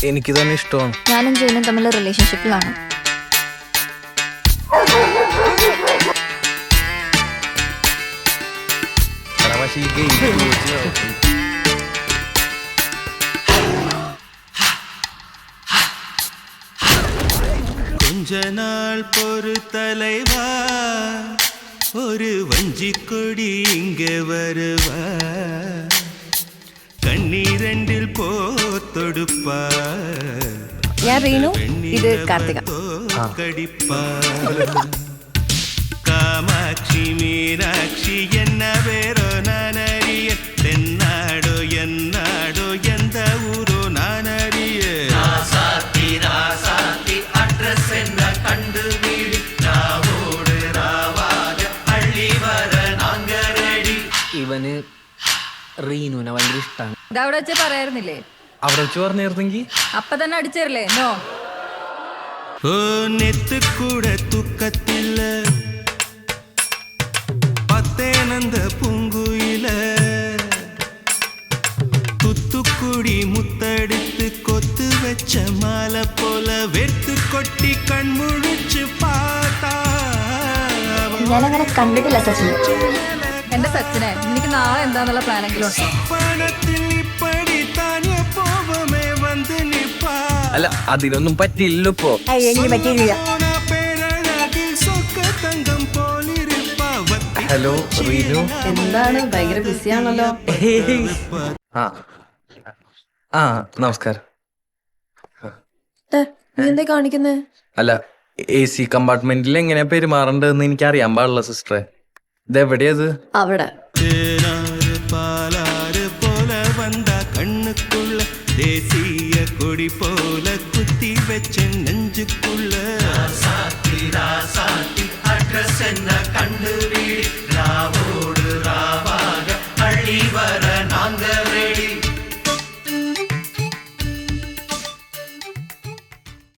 എനിക്ക് തന്നെ ഇഷ്ടമാണ്. ഞാനും ജയനും തമ്മിലുള്ള റിലേഷൻഷിപ്പിലാണ്. கொஞ்ச நாள் பொறு தலைவா, ஒரு வஞ்சிக்கொடி இங்க வருவா, கண்ணீரண்டில் போத்தொடுப்பா, ഞാൻ റീനു, ഇത് കാർത്തിക. காமாட்சி மீனாட்சி என்ன பேரோ நான் அறிய, தென்னாடோ என்னாடோ எந்த ஊரோ நான் அறிய, அட்ரஸ் என்ன கண்டு வீடு ராவோடு ராவாக அள்ளி வர நாங்க ரெடி. ഇവന് റീനുവിനെ ഭയങ്കര ഇഷ്ടമാണ്. ഇതവിടെ വെച്ച് പറയായിരുന്നില്ലേ? അവിടെ വെച്ച് പറഞ്ഞിരുന്നെങ്കിൽ അപ്പൊ തന്നെ അടിച്ചേരില്ലേ? നോ. ഓ നെത്ത് കൂടെ തൂക്കത്തില്ല പത്തേനന്ത പൂങ്കുയില, തുത്തുക്കുടി മുത്തടുത്ത് കൊത്തു വെച്ച മാല പോല വെത്ത് കൊട്ടി കൺമുഴിച്ച് പാത്താ. ഞാനങ്ങനെ കണ്ടിട്ടില്ല സച്ചിൻ. എന്റെ സച്ചിനെ, എനിക്ക് നാളെ എന്താന്നുള്ള പ്ലാനെങ്കിലും പണത്തിൽ ഇപ്പടി താനെ പോവമേ വന്ന് നിപ്പാ. അല്ല, അതിനൊന്നും പറ്റില്ല ഇപ്പോ. ഹലോ റീനു. എന്താണ് ഭയങ്കര ബിസിയാണല്ലോ? ആ നമസ്കാരം. നീ എന്താ കാണിക്കുന്നേ? അല്ല, AC കമ്പാർട്ട്മെന്റിൽ എങ്ങനെയാ പെരുമാറേണ്ടതെന്ന് എനിക്ക് അറിയാൻ പാടില്ല സിസ്റ്ററെ. ഇതെവിടെയത്? അവിടെ. പാലാറ് പോലെ വന്ന കണ്ണുക്കുള്ള ദേശീയ കൊടി പോലെ കുത്തി വെച്ച് നെഞ്ചുക്കുള്ള അഡ്രസ് എന്ന